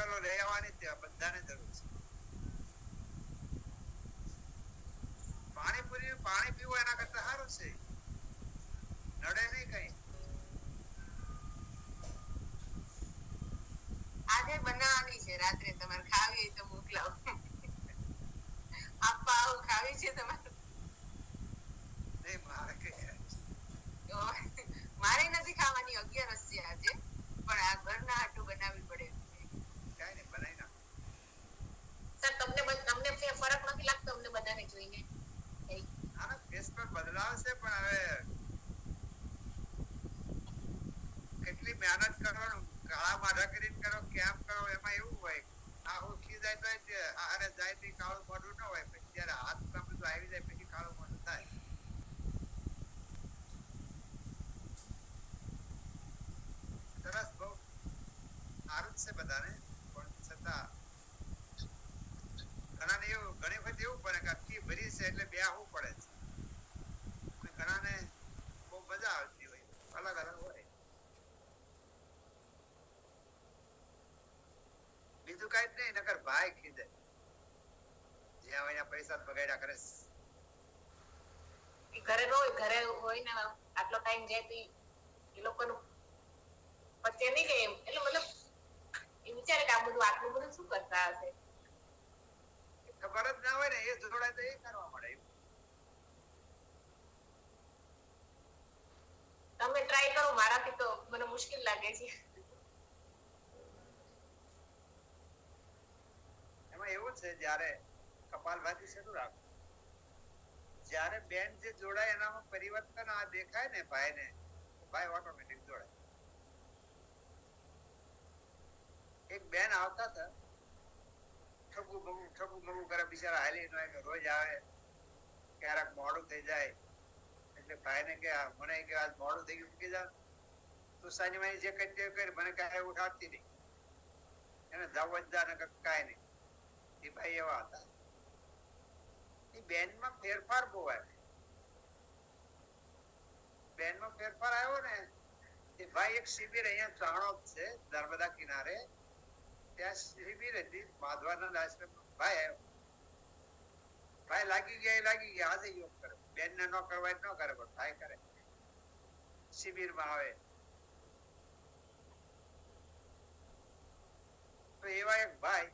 બોટલો લઈ આવવાની બધાને જરૂર છે. પાણી પીવું એના કરતા સારું છે, નડે નહીં કઈ. આજે બનાવવાની છે રાત્રે, તમારે ખાવી હોય તો મોકલાવો. આપવા આવું ખાવી છે તમારે? નહીં, મારે મારે નથી ખાવાની, 11 છે આજે, પણ આ ઘરના હાટું બનાવવી પડે. કઈ નહીં, બનાવી નાખો. સર તમને ફરક નથી લાગતો અમને બધાને જોઈને? આનો ફેસ પર બદલાવ છે, પણ હવે કેટલી મહેનત કરવાનું, કાળા માઢા કરીને કરો, કેમ કરો, એમાં એવું હોય આ ઓળખી જાય તો આરે જાય તો કાળું મોઢું ન હોય, પછી જયારે હાથ કામ બધું આવી જાય પછી કાળું મોઢું થાય. સરસ, બહુ સારું જ છે બધાને, પણ છતાં ઘણાને એવું ઘણી વખત એવું પડે કે આખી ભરી છે એટલે બેહવું પડે છે. ઘણાને બહુ મજા આવતી હોય, અલગ અલગ હોય. બીજું કઈ જ નહીં, નકર ભાઈ ખીજે જ્યાં હોય પૈસા બગાડ્યા કરે. ઘરે ન હોય, ઘરે હોય ને આટલો ટાઈમ જાય તો એ લોકોનું પતે નહીં કે એમ, એટલે મતલબ એ વિચારે કે આ બધું આટલું બધું શું કરતા હશે. ખબર જ ના હોય ને, એ જોડાય તો એ કરવા મળે. તમે ટ્રાય કરો, મારાથી તો મને મુશ્કેલ લાગે છે. એમાં એવું છે, જયારે કપાલભાતી શરૂ રાખો, જયારે બેન જે જોડાય એનામાં પરિવર્તન આ દેખાય ને ભાઈ ને, ભાઈ ઓટોમેટિક જોડાય. એક બેન આવતા હતા, ઠગુ મગુ કરે, બિચારા હાલી રોજ આવે, ક્યારેક મોડું થઈ જાય એટલે ભાઈ ને કે મને કે આજ મોડું થઈ ગયું, મૂકી જા તું સાંજમાં જે કઈ કરી, મને કાંઈ ઉઠાડતી નહીં, એને જવું જ જા ને કાંઈ નહીં. એ ભાઈ એવા હતા. એ બેનમાં ફેરફાર બહુ આવે. બેનમાં ફેરફાર આવ્યો ને એ ભાઈ, એક શિબિર અહીંયા ચાણોદ છે નર્મદા કિનારે, ત્યાં શિબિર હતી માધવાનંદ આશ્રમ. ભાઈ આવ્યો, ભાઈ લાગી ગયા આજે યોગ કરે. બેન ને ન કરવા ન કરે, પણ ભાઈ કરે, શિબિર માં આવે. તો એવા એક ભાઈ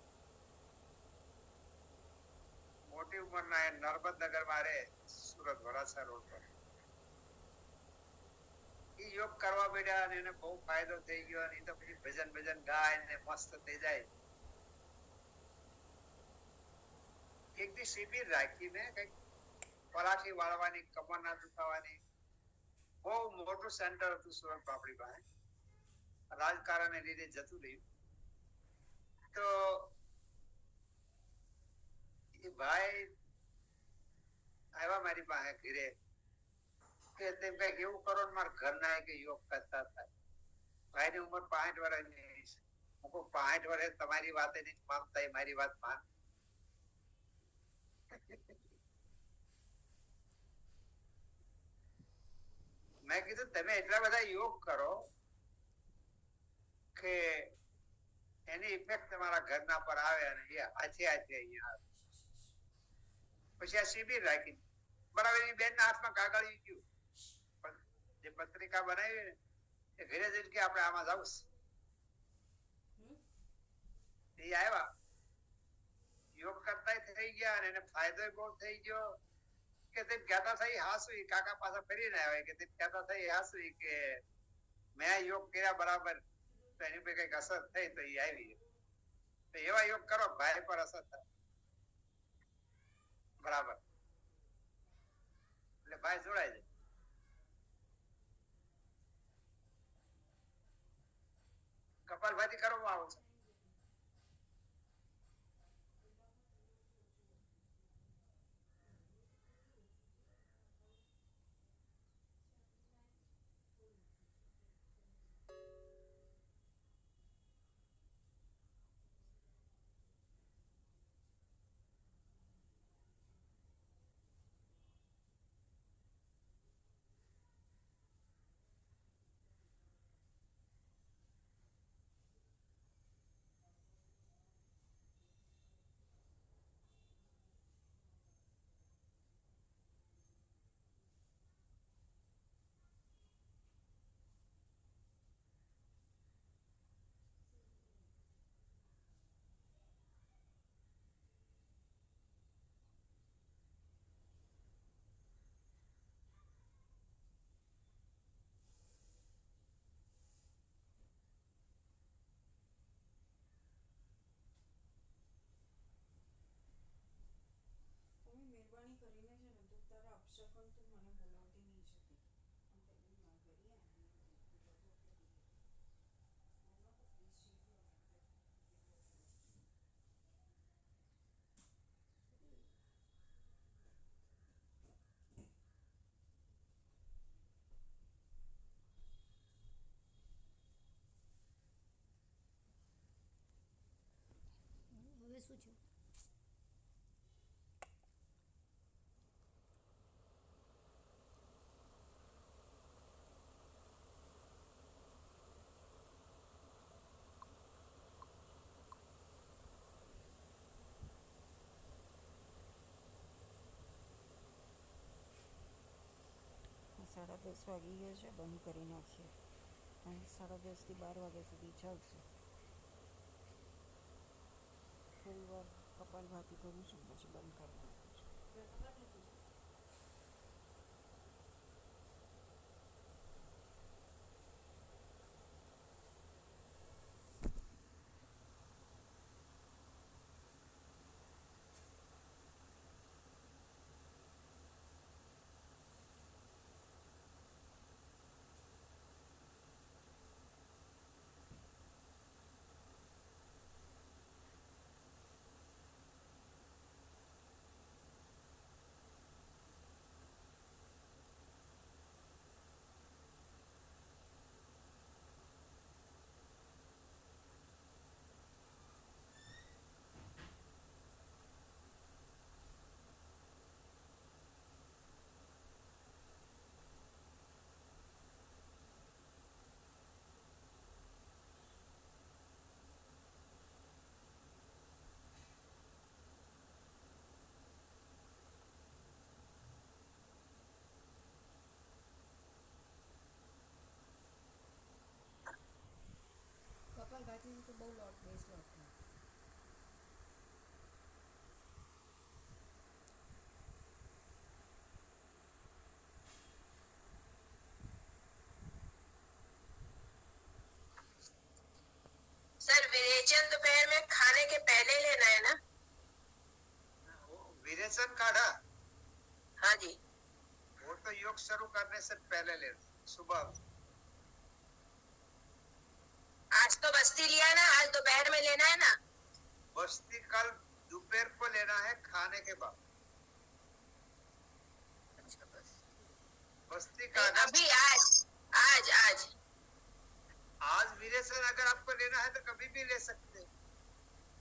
મોટી ઉંમરના નર્મદનગર માં રહે, સુરત વરાછા રોડ પર. એ યોગ કરવા બેઠા અને એને બહુ ફાયદો થઈ ગયો, અને એ તો પછી ભજન ગાય ને મસ્ત થઈ જાય. એક દી શિબિર રાખીને કઈક પલાઠી વાળવાની, કમર ના દુખાવાની, બહુ મોટું સેન્ટર હતું સુરત પાપડી પાસે. રાજકારણને લીધે જતું રહ્યું. તો એ ભાઈ આવ્યા મારી પાસે ઘરે કે તેમ કઈક એવું કરો ને મારા ઘરના કે યોગ કરતા થાય. ભાઈ ની ઉંમર 65 વર્ષની છે. હું કહું 65 વર્ષે તમારી વાત નહીં માનતા, મારી વાત માન. મેં કીધું તમે એટલા બધા યોગ કરો કે એની ઇફેક્ટ તમારા ઘરના પર આવે, અને એ આછે અહીંયા આવે. પછી આ શિબિર રાખી, બરાબર એની બેન ના હાથમાં કાગળ ગયું, જે પત્રિકા બનાવી ને એ ઘરે જઈને કે આપણે આમાં જવું. એ આવ્યા, યોગ કરતા થઈ ગયા, અને એને ફાયદો બહુ થઈ ગયો. કે તે કહેતા થઈ હાસુ, કાકા પાસે ફરીને આવે કે તે કહેતા થઈ હાસુ કે મેં યોગ કર્યા બરાબર, તો એની પર કઈક અસર થઈ તો એ આવી. તો એવા યોગ કરો, ભાઈ પર અસર થાય બરાબર, એટલે ભાઈ જોડાય જાય. કપાલભાતી કરવામાં આવું છે. શું છે? સાડા 10 વાગી ગયા છે, બંધ કરી નાખીએ. અને 10:30થી 12 વાગ્યા સુધી ચાલશે. થોડી વાર કપાલભાતિ કરું છું, પછી બંધ કરી નાખું છું. કપાલભાતીનું તો બહુ લોટ બેસ લોટ થાય. सर विरेचन दोपहर में खाने के पहले लेना है ना? वो विरेचन काढ़ा हाँ जी. वो तो योग शुरू करने से पहले लेना, सुबह. आज तो बस्ती लिया ना, आज दोपहर में लेना है ना? बस्ती कल दोपहर को लेना है, खाने के बाद. अच्छा बस. बस्ती काढ़ा अभी आज आज आज आज विरेचन अगर आपको लेना है तो कभी भी ले सकते हैं.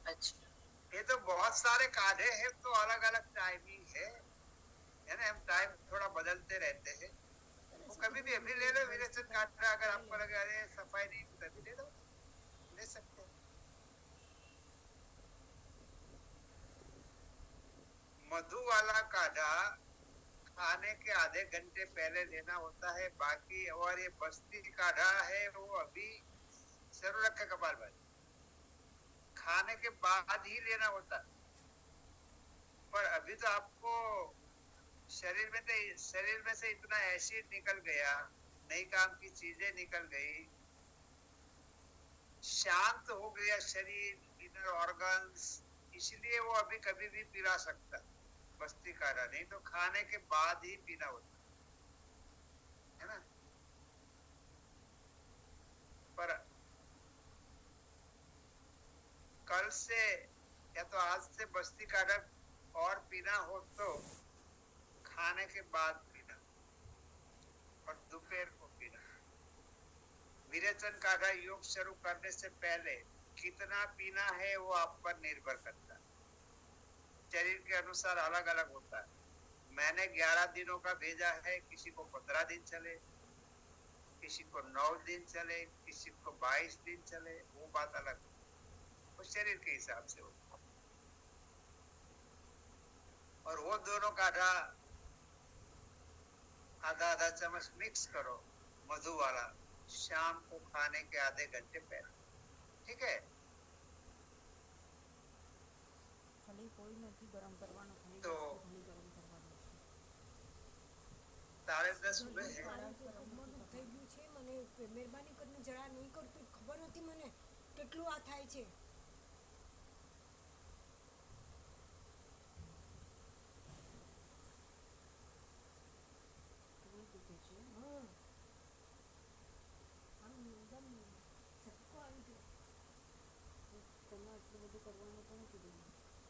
अच्छा. ये तो बहुत सारे काढ़े हैं, तो अलग अलग टाइमिंग है ना. हम टाइम थोड़ा बदलते रहते हैं. वो कभी भी अभी ले लो विरेचन काढ़ा. अगर आपको लगे अरे सफाई नहीं तो तभी ले लो, ले सकते हैं. मधु वाला काढ़ा खाने के आधे घंटे पहले लेना होता है. बाकी और ये बस्ती काढ़ा है वो अभी शुरू रखे कपालभाति, खाने के बाद ही लेना होता है. पर अभी तो आपको शरीर में से इतना एसिड निकल गया, नई काम की चीजें निकल गई, शांत हो गया शरीर, इनर ऑर्गन्स. इसलिए वो अभी कभी भी पिला सकता बस्ती काढ़ा. नहीं तो खाने के बाद ही पीना होता है ना. पर कल से या तो आज से बस्ती काढ़ा और पीना हो तो खाने के बाद पीना और दोपहर को पीना. विरेचन काढ़ा योग शुरू करने से पहले कितना पीना है वो आप पर निर्भर करता है. शरीर के अनुसार अलग अलग होता है. मैंने 11 दिनों का भेजा है, किसी को 15 दिन चले, किसी को 9 दिन चले, किसी को 22 दिन चले. वो बात अलग है, वो शरीर के हिसाब से होता है. और वो दोनों काढ़ा आधा आधा चम्मच मिक्स करो, मधु वाला, शाम को खाने के आधे घंटे पहले. ठीक है. ખાલી કોઈ નથી ગરમ કરવાનો, ખાલી તો ખાલી ગરમ કરવાનો છે. 10:30 સુબહ है. કમરનું થઈ ગયું છે મને. મહેરબાની કરીને જરા નહીં કરતું, ખબર નથી મને કેટલું આ થાય છે. કોઈ દુખે છે? હા, આમ એકદમ ઝટકો આવી ગયો. તમે આટલું બધું કરવાનું પણ કીધું,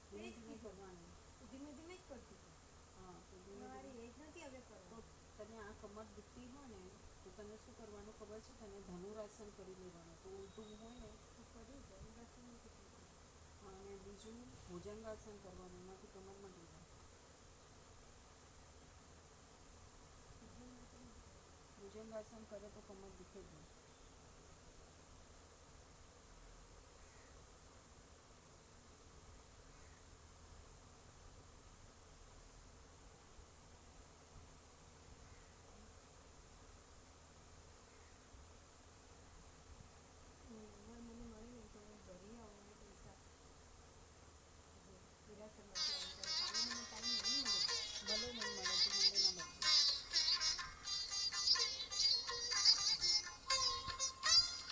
ધીમે ધીમે કરવાનું. ધીમે ધીમે જ કરતી હતી. હા, તો ધીમે મારી ધીમે. એજ નથી હવે તો કરવાનું. તને આ કમર દુખતી હોય ને તો તને શું કરવાનું ખબર છે? તને ધનુરાસન કરી લેવાનું. તો ઊલટું હોય ને તો કર્યું ધનુરાસન નથી કર્યું. અને બીજું ભુજંગાસન કરવાનું, એનાથી કમર મટી જાય. ભુજંગાસન કરે તો કમર દુખે જ નહીં.